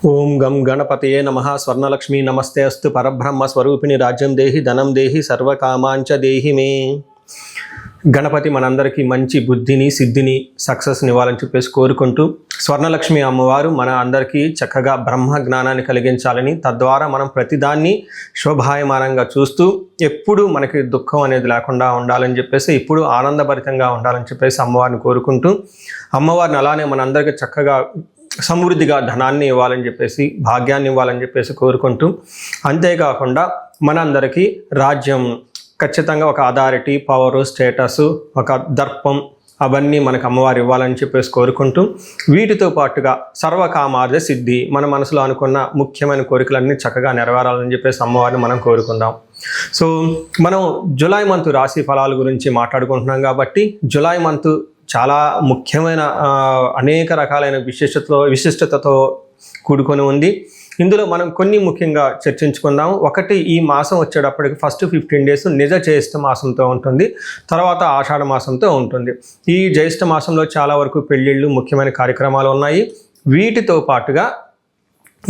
ఓం గం గణపతయే నమః. స్వర్ణలక్ష్మీ నమస్తే అస్తు. పరబ్రహ్మ స్వరూపిణి రాజ్యం దేహి ధనం దేహి సర్వకామాంచ దేహి మే. గణపతి మనందరికీ మంచి బుద్ధిని సిద్ధిని సక్సెస్ని ఇవ్వాలని చెప్పేసి కోరుకుంటూ, స్వర్ణలక్ష్మి అమ్మవారు మన అందరికీ చక్కగా బ్రహ్మ జ్ఞానాన్ని కలిగించాలని, తద్వారా మనం ప్రతిదాన్ని శోభాయమానంగా చూస్తూ ఎప్పుడు మనకి దుఃఖం అనేది లేకుండా ఉండాలని చెప్పేసి, ఇప్పుడు ఆనందభరితంగా ఉండాలని చెప్పేసి అమ్మవారిని కోరుకుంటూ, అమ్మవారిని అలానే మనందరికీ చక్కగా సమృద్ధిగా ధనాన్ని ఇవ్వాలని చెప్పేసి, భాగ్యాన్ని ఇవ్వాలని చెప్పేసి కోరుకుంటూ, అంతేకాకుండా మనందరికీ రాజ్యం ఖచ్చితంగా ఒక అథారిటీ, పవరు, స్టేటస్, ఒక దర్పం అవన్నీ మనకు అమ్మవారు ఇవ్వాలని చెప్పేసి కోరుకుంటూ, వీటితో పాటుగా సర్వకామార్థ సిద్ధి, మన మనసులో అనుకున్న ముఖ్యమైన కోరికలన్నీ చక్కగా నెరవేరాలని చెప్పేసి అమ్మవారిని మనం కోరుకుందాం. సో మనం జూలై మంత్ రాశి ఫలాల గురించి మాట్లాడుకుంటున్నాం కాబట్టి, జూలై మంత్ చాలా ముఖ్యమైన అనేక రకాలైన విశిష్టతతో కూడుకొని ఉంది. ఇందులో మనం కొన్ని ముఖ్యంగా చర్చించుకుందాం. ఒకటి, ఈ మాసం వచ్చేటప్పటికి ఫస్ట్ 15 days నిజ జ్యేష్ఠ మాసంతో ఉంటుంది, తర్వాత ఆషాఢ మాసంతో ఉంటుంది. ఈ జ్యేష్ఠ మాసంలో చాలా వరకు పెళ్ళిళ్ళు, ముఖ్యమైన కార్యక్రమాలు ఉన్నాయి. వీటితో పాటుగా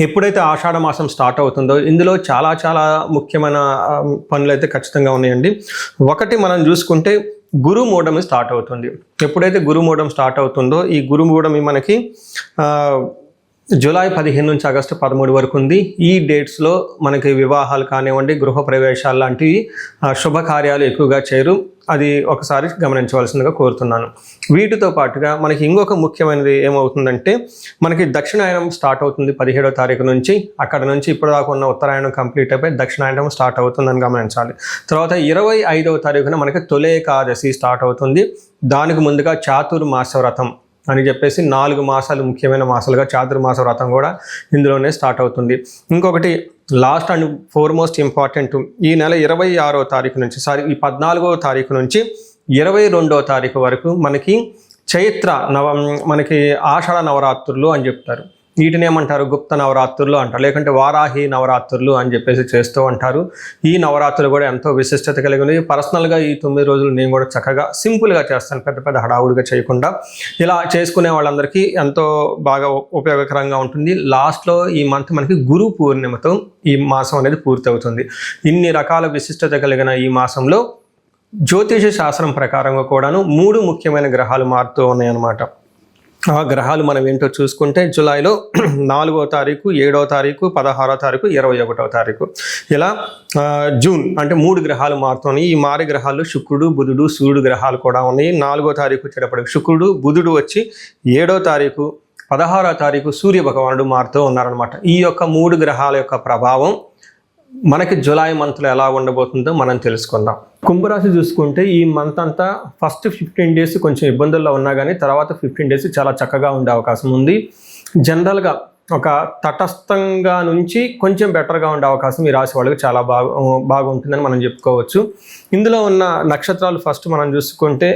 ఎప్పుడైతే ఆషాఢ మాసం స్టార్ట్ అవుతుందో ఇందులో చాలా చాలా ముఖ్యమైన పనులు అయితే ఖచ్చితంగా ఉన్నాయండి. ఒకటి మనం చూసుకుంటే గురుమూఢమి స్టార్ట్ అవుతుంది. ఎప్పుడైతే గురుమూఢం స్టార్ట్ అవుతుందో, ఈ గురుమూఢమి మనకి జూలై 15 నుంచి ఆగస్టు 13 వరకు ఉంది. ఈ డేట్స్లో మనకి వివాహాలు కానివ్వండి, గృహప్రవేశాలు లాంటివి శుభకార్యాలు ఎక్కువగా చేయరు. అది ఒకసారి గమనించవలసిందిగా కోరుతున్నాను. వీటితో పాటుగా మనకి ఇంకొక ముఖ్యమైనది ఏమవుతుందంటే, మనకి దక్షిణాయనం స్టార్ట్ అవుతుంది 17వ తారీఖు నుంచి. అక్కడ నుంచి ఇప్పటిదాకా ఉన్న ఉత్తరాయణం కంప్లీట్ అయిపోయి దక్షిణాయనం స్టార్ట్ అవుతుందని గమనించాలి. తర్వాత 25వ తారీఖున మనకి తొలి ఏకాదశి స్టార్ట్ అవుతుంది. దానికి ముందుగా చాతుర్మాస వ్రతం అని చెప్పేసి 4 మాసాలు ముఖ్యమైన మాసాలుగా చాతుర్మాస వ్రతం కూడా ఇందులోనే స్టార్ట్ అవుతుంది. ఇంకొకటి లాస్ట్ అండ్ ఫోర్మోస్ట్ ఇంపార్టెంట్, ఈ నెల 26వ తారీఖు నుంచి ఈ 14వ తారీఖు నుంచి 22వ తారీఖు వరకు మనకి చైత్ర మనకి ఆషాఢ నవరాత్రులు అని చెప్తారు. వీటిని ఏమంటారు? గుప్త నవరాత్రులు అంటారు, లేకుంటే వారాహి నవరాత్రులు అని చెప్పేసి చేస్తూ ఉంటారు. ఈ నవరాత్రులు కూడా ఎంతో విశిష్టత కలిగి ఉంది. పర్సనల్గా ఈ 9 రోజులు నేను కూడా చక్కగా సింపుల్గా చేస్తాను, పెద్ద పెద్ద హడావుడిగా చేయకుండా. ఇలా చేసుకునే వాళ్ళందరికీ ఎంతో బాగా ఉపయోగకరంగా ఉంటుంది. లాస్ట్లో ఈ మంత్ మనకి గురు పూర్ణిమతో ఈ మాసం అనేది పూర్తి అవుతుంది. ఇన్ని రకాల విశిష్టత కలిగిన ఈ మాసంలో జ్యోతిష శాస్త్రం ప్రకారంగా కూడాను 3 ముఖ్యమైన గ్రహాలు మారుతూ ఉన్నాయన్నమాట. ఆ గ్రహాలు మనం ఏంటో చూసుకుంటే, జూలైలో 4వ తారీఖు, 7వ తారీఖు, 16వ తారీఖు, 21వ తారీఖు, ఇలా జూన్ అంటే 3 గ్రహాలు మారుతున్నాయి. ఈ మారే గ్రహాలు శుక్రుడు, బుధుడు, సూర్యుడు గ్రహాలు కూడా ఉన్నాయి. 4వ తారీఖు వచ్చేటప్పటికి శుక్రుడు, బుధుడు వచ్చి 7వ తారీఖు, 16వ తారీఖు సూర్య భగవానుడు మారుతూ ఉన్నారనమాట. ఈ యొక్క 3 గ్రహాల యొక్క ప్రభావం మనకి జూలై మంత్లో ఎలా ఉండబోతుందో మనం తెలుసుకుందాం. కుంభరాశి చూసుకుంటే ఈ మంత్ అంతా ఫస్ట్ 15 days కొంచెం ఇబ్బందుల్లో ఉన్నా కానీ తర్వాత 15 days చాలా చక్కగా ఉండే అవకాశం ఉంది. జనరల్గా ఒక తటస్థంగా నుంచి కొంచెం బెటర్గా ఉండే అవకాశం ఈ రాశి వాళ్ళకి చాలా బాగుంటుందని మనం చెప్పుకోవచ్చు. ఇందులో ఉన్న నక్షత్రాలు ఫస్ట్ మనం చూసుకుంటే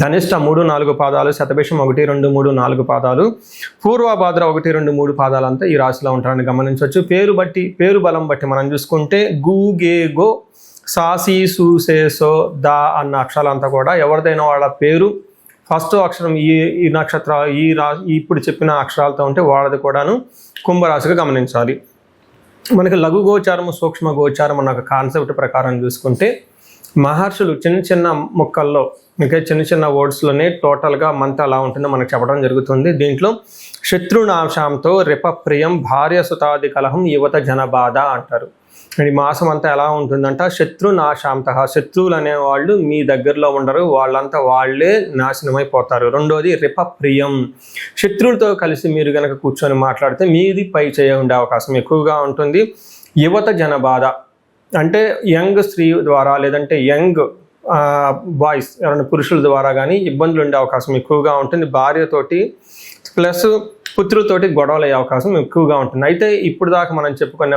ధనిష్ట 3, 4 పాదాలు, శతభిషం 1, 2, 3, 4 పాదాలు, పూర్వభాద్ర 1, 2, 3 పాదాలంతా ఈ రాశిలో ఉంటారని గమనించవచ్చు. పేరు బలం బట్టి మనం చూసుకుంటే గు, గే, గో, సాసి, సూసే, సో, దా అన్న అక్షరాలంతా కూడా ఎవరిదైనా వాళ్ళ పేరు ఫస్ట్ అక్షరం ఈ నక్షత్ర ఇప్పుడు చెప్పిన అక్షరాలతో ఉంటే వాళ్ళది కూడాను కుంభరాశిగా గమనించాలి. మనకి లఘు గోచారము, సూక్ష్మ గోచారం అన్న ఒక కాన్సెప్ట్ ప్రకారం చూసుకుంటే, మహర్షులు చిన్న చిన్న ముక్కల్లో, ఇంకా చిన్న చిన్న వర్డ్స్లోనే టోటల్గా మంత్ ఎలా ఉంటుందో మనకు చెప్పడం జరుగుతుంది. దీంట్లో శత్రునాశాంతో రిపప్రియం భార్య సుతాది కలహం యువత జనబాధ అంటారు. ఈ మాసం అంతా ఎలా ఉంటుందంట, శత్రునాశాంత, శత్రువులు అనేవాళ్ళు మీ దగ్గరలో ఉండరు, వాళ్ళంతా వాళ్ళే నాశనమైపోతారు. రెండోది రిపప్రియం, శత్రువులతో కలిసి మీరు కనుక కూర్చొని మాట్లాడితే మీది పై చేయ ఉండే అవకాశం ఎక్కువగా ఉంటుంది. యువత జనబాధ అంటే యంగ్ స్త్రీ ద్వారా, లేదంటే యంగ్ బాయ్స్ ఎవరైనా పురుషుల ద్వారా కానీ ఇబ్బందులు ఉండే అవకాశం ఎక్కువగా ఉంటుంది. భార్యతోటి ప్లస్ పుత్రులతోటి గొడవలు అయ్యే అవకాశం ఎక్కువగా ఉంటుంది. అయితే ఇప్పుడు దాకా మనం చెప్పుకున్న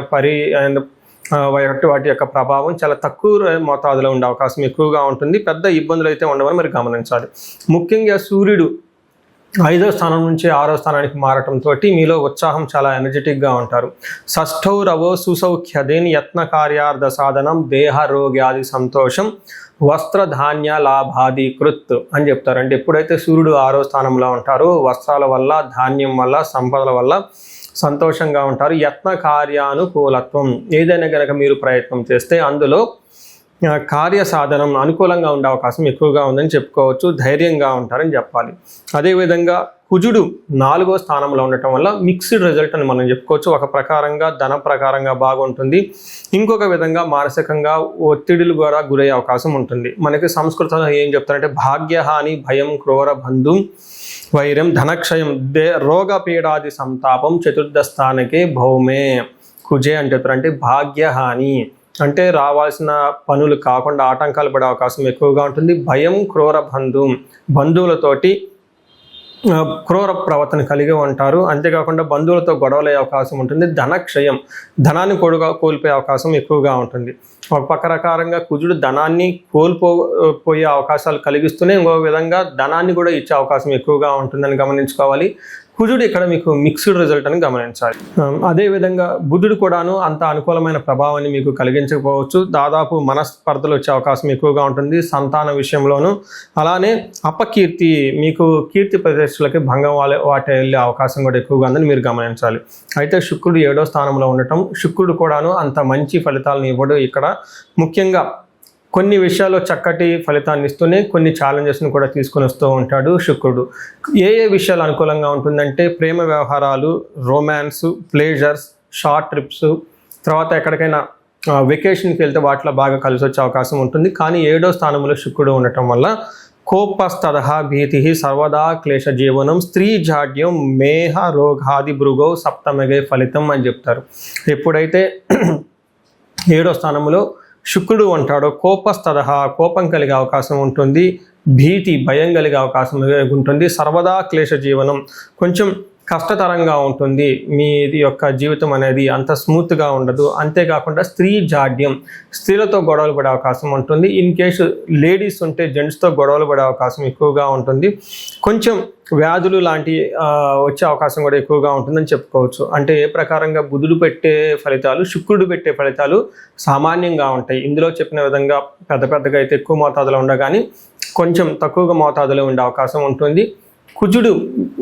వాటి యొక్క ప్రభావం చాలా తక్కువ మోతాదులో ఉండే అవకాశం ఎక్కువగా ఉంటుంది. పెద్ద ఇబ్బందులు అయితే ఉండవని మరి గమనించాలి. ముఖ్యంగా సూర్యుడు 5వ స్థానం నుంచి 6వ స్థానానికి మారటంతో మీలో ఉత్సాహం, చాలా ఎనర్జెటిక్గా ఉంటారు. షష్ఠౌ రవో సుసౌఖ్యదేన్ యత్న కార్యార్థ సాధనం దేహరోగ్యాది సంతోషం వస్త్రధాన్య లాభాది కృత్ అని చెప్తారు. అంటే ఎప్పుడైతే సూర్యుడు 6వ స్థానంలో ఉంటారో వస్త్రాల వల్ల, ధాన్యం వల్ల, సంపదల వల్ల సంతోషంగా ఉంటారు. యత్న కార్యానుకూలత్వం, ఏదైనా కనుక మీరు ప్రయత్నం చేస్తే అందులో కార్య సాధనం అనుకూలంగా ఉండే అవకాశం ఎక్కువగా ఉందని చెప్పుకోవచ్చు. ధైర్యంగా ఉంటారని చెప్పాలి. అదేవిధంగా కుజుడు 4వ స్థానంలో ఉండటం వల్ల మిక్స్డ్ రిజల్ట్ అని మనం చెప్పుకోవచ్చు. ఒక ప్రకారంగా ధన ప్రకారంగా బాగుంటుంది, ఇంకొక విధంగా మానసికంగా ఒత్తిడిలు కూడా గురయ్యే అవకాశం ఉంటుంది. మనకి సంస్కృతంలో ఏం చెప్తారంటే భాగ్యహాని భయం క్రూర బంధు వైరం ధనక్షయం రోగపీడాది సంతాపం చతుర్థ స్థానకే భౌమే కుజే అని చెప్తారు. అంటే భాగ్యహాని అంటే రావాల్సిన పనులు కాకుండా ఆటంకాలు పడే అవకాశం ఎక్కువగా ఉంటుంది. భయం క్రూర బంధువులతోటి క్రూర ప్రవర్తన కలిగి ఉంటారు. అంతేకాకుండా బంధువులతో గొడవలయ్యే అవకాశం ఉంటుంది. ధనక్షయం, ధనాన్ని కోల్పోయే అవకాశం ఎక్కువగా ఉంటుంది. ఒక పక్క రకారంగా కుజుడు ధనాన్ని కోల్పోయే అవకాశాలు కలిగిస్తూనే ఇంకో విధంగా ధనాన్ని కూడా ఇచ్చే అవకాశం ఎక్కువగా ఉంటుందని గమనించుకోవాలి. కుజుడు ఇక్కడ మీకు మిక్స్డ్ రిజల్ట్ అని గమనించాలి. అదేవిధంగా బుధుడు కూడాను అంత అనుకూలమైన ప్రభావాన్ని మీకు కలిగించకపోవచ్చు. దాదాపు మనస్పర్ధలు వచ్చే అవకాశం ఎక్కువగా ఉంటుంది సంతాన విషయంలోనూ. అలానే అపకీర్తి, మీకు కీర్తి ప్రతిష్టలకి భంగం వాటి వెళ్ళే అవకాశం కూడా ఎక్కువగా ఉందని మీరు గమనించాలి. అయితే శుక్రుడు 7వ స్థానంలో ఉండటం, శుక్రుడు కూడాను అంత మంచి ఫలితాలను ఇవ్వడు. ఇక్కడ ముఖ్యంగా కొన్ని విషయాల్లో చక్కటి ఫలితాన్ని ఇస్తూనే కొన్ని ఛాలెంజెస్ని కూడా తీసుకొని వస్తూ ఉంటాడు శుక్రుడు. ఏ విషయాలు అనుకూలంగా ఉంటుందంటే ప్రేమ వ్యవహారాలు, రొమాన్స్, ప్లేజర్స్, షార్ట్ ట్రిప్స్, తర్వాత ఎక్కడికైనా వెకేషన్కి వెళ్తే వాటిలో బాగా కలిసి వచ్చే అవకాశం ఉంటుంది. కానీ 7వ స్థానంలో శుక్రుడు ఉండటం వల్ల కోపస్తదహ భీతి సర్వదా క్లేశ జీవనం స్త్రీ జాడ్యం మేహ రోగాది భృగో సప్తమగే ఫలితం అని చెప్తారు. ఎప్పుడైతే 7వ స్థానంలో శుక్రుడు ఉంటాడో కోపస్తదహ, కోపం కలిగే అవకాశం ఉంటుంది. భీతి, భయం కలిగే అవకాశం ఉంటుంది. సర్వదా క్లేశ జీవనం, కొంచెం కష్టతరంగా ఉంటుంది. మీది యొక్క జీవితం అనేది అంత స్మూత్గా ఉండదు. అంతేకాకుండా స్త్రీ జాడ్యం, స్త్రీలతో గొడవలు పడే అవకాశం ఉంటుంది. ఇన్ కేసు లేడీస్ ఉంటే జెంట్స్తో గొడవలు పడే అవకాశం ఎక్కువగా ఉంటుంది. కొంచెం వ్యాధులు లాంటి వచ్చే అవకాశం కూడా ఎక్కువగా ఉంటుందని చెప్పుకోవచ్చు. అంటే ఏ ప్రకారంగా బుధుడు పెట్టే ఫలితాలు, శుక్రుడు పెట్టే ఫలితాలు సామాన్యంగా ఉంటాయి. ఇందులో చెప్పిన విధంగా పెద్దగా అయితే ఎక్కువ మోతాదులో ఉండగాని కొంచెం తక్కువగా మోతాదులో ఉండే అవకాశం ఉంటుంది. కుజుడు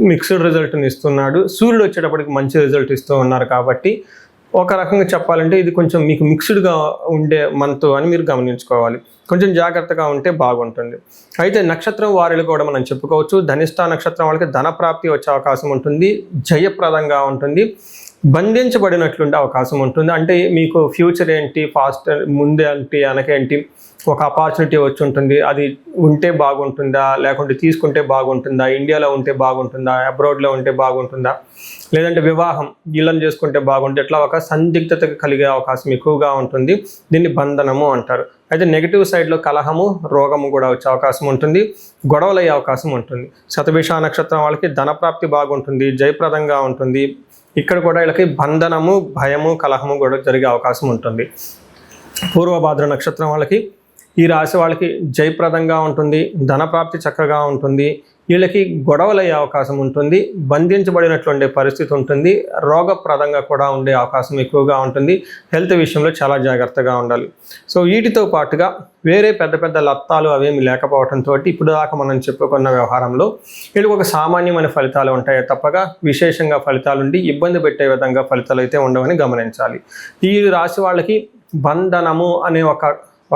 మిక్స్డ్ రిజల్ట్ని ఇస్తున్నాడు, సూర్యుడు వచ్చేటప్పటికి మంచి రిజల్ట్ ఇస్తూ ఉన్నారు. కాబట్టి ఒక రకంగా చెప్పాలంటే ఇది కొంచెం మీకు మిక్స్డ్గా ఉండే మంత్ అని మీరు గమనించుకోవాలి. కొంచెం జాగ్రత్తగా ఉంటే బాగుంటుంది. అయితే నక్షత్రం వారిలో కూడా మనం చెప్పుకోవచ్చు. ధనిష్ట నక్షత్రం వాళ్ళకి ధన ప్రాప్తి వచ్చే అవకాశం ఉంటుంది, జయప్రదంగా ఉంటుంది, బంధించబడినట్లుండే అవకాశం ఉంటుంది. అంటే మీకు ఫ్యూచర్ ఏంటి, ఫాస్ట్ ముందే ఏంటి, వెనకేంటి, ఒక ఆపర్చునిటీ వచ్చి ఉంటుంది, అది ఉంటే బాగుంటుందా, లేకుంటే తీసుకుంటే బాగుంటుందా, ఇండియాలో ఉంటే బాగుంటుందా, అబ్రాడ్లో ఉంటే బాగుంటుందా, లేదంటే వివాహం వీళ్ళని చేసుకుంటే బాగుంటుంది, ఇట్లా ఒక సందిగ్ధత కలిగే అవకాశం ఎక్కువగా ఉంటుంది. దీన్ని బంధనము అంటారు. అయితే నెగిటివ్ సైడ్లో కలహము, రోగము కూడా వచ్చే అవకాశం ఉంటుంది, గొడవలు అయ్యే అవకాశం ఉంటుంది. శతభిష నక్షత్రం వాళ్ళకి ధనప్రాప్తి బాగుంటుంది, జయప్రదంగా ఉంటుంది. ఇక్కడ కూడా వీళ్ళకి బంధనము, భయము, కలహము కూడా జరిగే అవకాశం ఉంటుంది. పూర్వభాద్ర నక్షత్రం వాళ్ళకి, ఈ రాశి వాళ్ళకి జయప్రదంగా ఉంటుంది, ధనప్రాప్తి చక్కగా ఉంటుంది. వీళ్ళకి గొడవలు అయ్యే అవకాశం ఉంటుంది, బంధించబడినట్లు ఉండే పరిస్థితి ఉంటుంది, రోగప్రదంగా కూడా ఉండే అవకాశం ఎక్కువగా ఉంటుంది. హెల్త్ విషయంలో చాలా జాగ్రత్తగా ఉండాలి. సో వీటితో పాటుగా వేరే పెద్ద లత్తాలు అవేమి లేకపోవడంతో ఇప్పుడు దాకా మనం చెప్పుకున్న వ్యవహారంలో వీళ్ళకి ఒక సామాన్యమైన ఫలితాలు ఉంటాయి తప్పగా విశేషంగా ఫలితాలు ఉండి ఇబ్బంది పెట్టే విధంగా ఫలితాలు అయితే ఉండవని గమనించాలి. ఈ రాశి వాళ్ళకి బంధనము అనే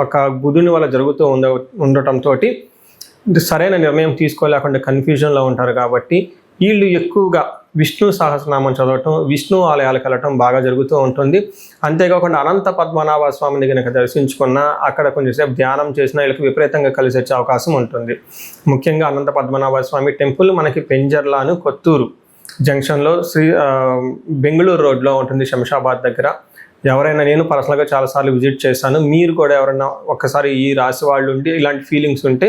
ఒక బుధుని వల్ల జరుగుతూ ఉండటంతో సరైన నిర్ణయం తీసుకోలేకుండా కన్ఫ్యూజన్లో ఉంటారు. కాబట్టి వీళ్ళు ఎక్కువగా విష్ణు సహస్రనామం చదవటం, విష్ణు ఆలయాలకు వెళ్ళటం బాగా జరుగుతూ ఉంటుంది. అంతేకాకుండా అనంత పద్మనాభ స్వామిని కనుక దర్శించుకున్న, అక్కడ కొంచెంసేపు ధ్యానం చేసినా వీళ్ళకి విపరీతంగా కలిసి వచ్చే అవకాశం ఉంటుంది. ముఖ్యంగా అనంత పద్మనాభ స్వామి టెంపుల్ మనకి పెంజర్లాను కొత్తూరు జంక్షన్లో బెంగళూరు రోడ్లో ఉంటుంది, శంషాబాద్ దగ్గర. ఎవరైనా, నేను పర్సనల్గా చాలాసార్లు విజిట్ చేశాను, మీరు కూడా ఎవరైనా ఒక్కసారి ఈ రాశి వాళ్ళు ఉండి ఇలాంటి ఫీలింగ్స్ ఉంటే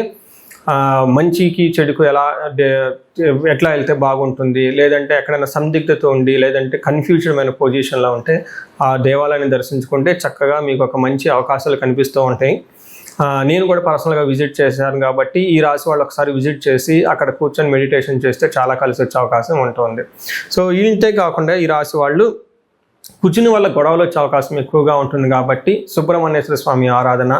మంచికి చెడుకు ఎట్లా వెళ్తే బాగుంటుంది, లేదంటే ఎక్కడైనా సందిగ్ధత ఉండి, లేదంటే కన్ఫ్యూజన్ పొజిషన్లో ఉంటే ఆ దేవాలయాన్ని దర్శించుకుంటే చక్కగా మీకు ఒక మంచి అవకాశాలు కనిపిస్తూ ఉంటాయి. నేను కూడా పర్సనల్గా విజిట్ చేశాను కాబట్టి ఈ రాశి వాళ్ళు ఒకసారి విజిట్ చేసి అక్కడ కూర్చొని మెడిటేషన్ చేస్తే చాలా కలిసి వచ్చే అవకాశం ఉంటుంది. సో ఇంతే కాకుండా ఈ రాశి వాళ్ళు కుజుని వల్ల గొడవలు వచ్చే అవకాశం ఎక్కువగా ఉంటుంది కాబట్టి సుబ్రహ్మణ్యేశ్వర స్వామి ఆరాధన,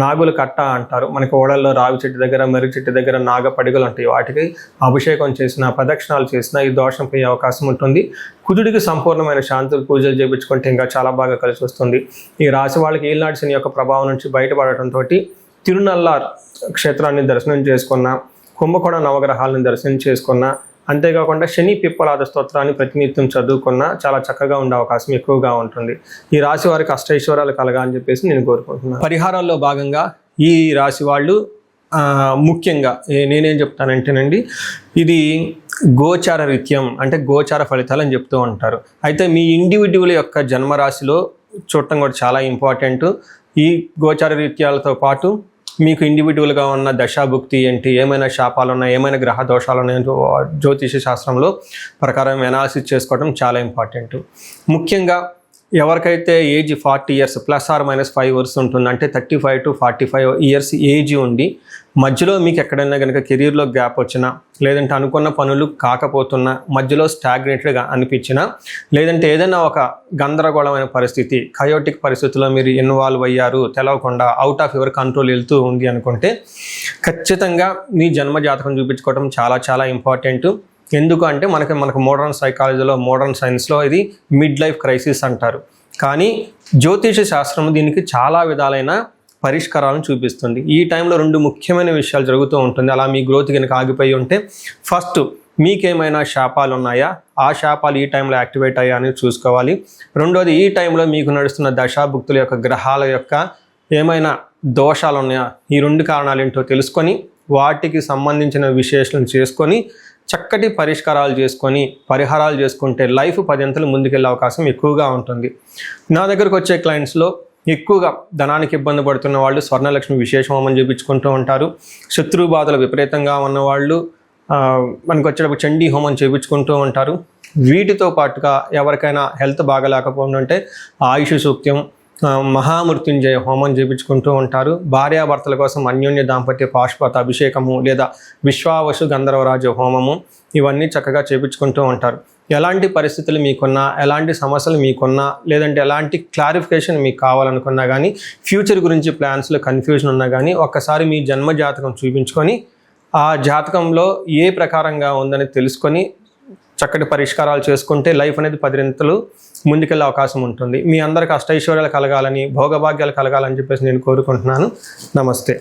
నాగుల కట్ట అంటారు, మనకి ఓడల్లో రావి చెట్టు దగ్గర, మెరుగు చెట్టు దగ్గర నాగ పడిగలు ఉంటాయి, వాటికి అభిషేకం చేసిన, ప్రదక్షిణాలు చేసినా ఈ దోషం పోయే అవకాశం ఉంటుంది. కుజుడికి సంపూర్ణమైన శాంతులు పూజలు చేయించుకుంటే ఇంకా చాలా బాగా కలిసి వస్తుంది. ఈ రాశి వాళ్ళకి ఏలినాటి శని యొక్క ప్రభావం నుంచి బయటపడటంతో తిరునల్లార్ క్షేత్రాన్ని దర్శనం చేసుకున్న, కుంభకోణ నవగ్రహాలను దర్శనం చేసుకున్న, అంతేకాకుండా శని పిప్పలాద స్తోత్రాన్ని ప్రతినిత్యం చదువుకున్న చాలా చక్కగా ఉండే అవకాశం ఎక్కువగా ఉంటుంది. ఈ రాశి వారికి అష్టైశ్వర్యాలు కలగా అని చెప్పేసి నేను కోరుకుంటున్నాను. పరిహారాల్లో భాగంగా ఈ రాశి వాళ్ళు ముఖ్యంగా నేనేం చెప్తానంటేనండి, ఇది గోచార రీత్యం అంటే గోచార ఫలితాలు అని చెప్తూ ఉంటారు. అయితే మీ ఇండివిడ్యువల్ యొక్క జన్మరాశిలో చూడటం కూడా చాలా ఇంపార్టెంట్. ఈ గోచార రీత్యాలతో పాటు మీకు ఇండివిజువల్గా ఉన్న దశాభుక్తి ఏంటి, ఏమైనా శాపాలు ఉన్నాయి, ఏమైనా గ్రహ దోషాలు ఉన్నాయో జ్యోతిష శాస్త్రంలో ప్రకారం అనాలిసిస్ చేసుకోవడం చాలా ఇంపార్టెంట్. ముఖ్యంగా ఎవరికైతే ఏజ్ 40 years ±5 years ఉంటుంది, అంటే 35 to 45 years ఏజ్ ఉండి మధ్యలో మీకు ఎక్కడైనా కనుక కెరీర్లో గ్యాప్ వచ్చినా, లేదంటే అనుకున్న పనులు కాకపోతున్నా, మధ్యలో స్టాగ్నేటెడ్గా అనిపించినా, లేదంటే ఏదైనా ఒక గందరగోళమైన పరిస్థితి, కయోటిక్ పరిస్థితుల్లో మీరు ఇన్వాల్వ్ అయ్యారు, తెలవకుండా అవుట్ ఆఫ్ యువర్ కంట్రోల్ వెళ్తూ ఉంది అనుకుంటే ఖచ్చితంగా మీ జన్మ జాతకం చూపించుకోవడం చాలా చాలా ఇంపార్టెంట్. ఎందుకు అంటే మనకు మోడర్న్ సైకాలజీలో, మోడర్న్ సైన్స్లో ఇది మిడ్ లైఫ్ క్రైసిస్ అంటారు. కానీ జ్యోతిష శాస్త్రం దీనికి చాలా విధాలైన పరిష్కారాలను చూపిస్తుంది. ఈ టైంలో 2 ముఖ్యమైన విషయాలు జరుగుతూ ఉంటుంది. అలా మీ గ్రోత్ కనుక ఆగిపోయి ఉంటే, ఫస్ట్ మీకేమైనా శాపాలు ఉన్నాయా, ఆ శాపాలు ఈ టైంలో యాక్టివేట్ అయ్యా అని చూసుకోవాలి. రెండోది, ఈ టైంలో మీకు నడుస్తున్న దశాభుక్తుల యొక్క గ్రహాల యొక్క ఏమైనా దోషాలు ఉన్నాయా, ఈ 2 కారణాలు ఏంటో తెలుసుకొని వాటికి సంబంధించిన విశ్లేషణ చేసుకొని చక్కటి పరిష్కారాలు చేసుకొని పరిహారాలు చేసుకుంటే లైఫ్ 10 అంతలు ముందుకెళ్ళే అవకాశం ఎక్కువగా ఉంటుంది. నా దగ్గరకు వచ్చే క్లయింట్స్లో ఎక్కువగా ధనానికి ఇబ్బంది పడుతున్న వాళ్ళు స్వర్ణలక్ష్మి విశేష హోమం చేయించుకుంటూ ఉంటారు. శత్రు బాధలు విపరీతంగా ఉన్నవాళ్ళు మనకు వచ్చేటప్పుడు చండీ హోమం చేయించుకుంటూ ఉంటారు. వీటితో పాటుగా ఎవరికైనా హెల్త్ బాగలేకపోతుంటే ఆయుష్ సూక్త్యం, మహామృత్యుంజయ హోమం చేయించుకుంటూ ఉంటారు. భార్యాభర్తల కోసం అన్యోన్య దాంపత్య పాశుపత అభిషేకము లేదా విశ్వావసు గంధర్వరాజ హోమము ఇవన్నీ చక్కగా చేయించుకుంటూ ఉంటారు. ఎలాంటి పరిస్థితులు మీకున్నా, ఎలాంటి సమస్యలు మీకున్నా, లేదంటే ఎలాంటి క్లారిఫికేషన్ మీకు కావాలనుకున్నా కానీ, ఫ్యూచర్ గురించి ప్లాన్స్లో కన్ఫ్యూజన్ ఉన్నా కానీ ఒక్కసారి మీ జన్మ జాతకం చూపించుకొని ఆ జాతకంలో ఏ ప్రకారంగా ఉందని తెలుసుకొని చక్కటి పరిష్కారాలు చేసుకుంటే లైఫ్ అనేది 10 అంతలు ముందుకెళ్ళే అవకాశం ఉంటుంది. మీ అందరికీ అష్టైశ్వర్యాలు కలగాలని, భోగభాగ్యాలు కలగాలని చెప్పేసి నేను కోరుకుంటున్నాను. నమస్తే.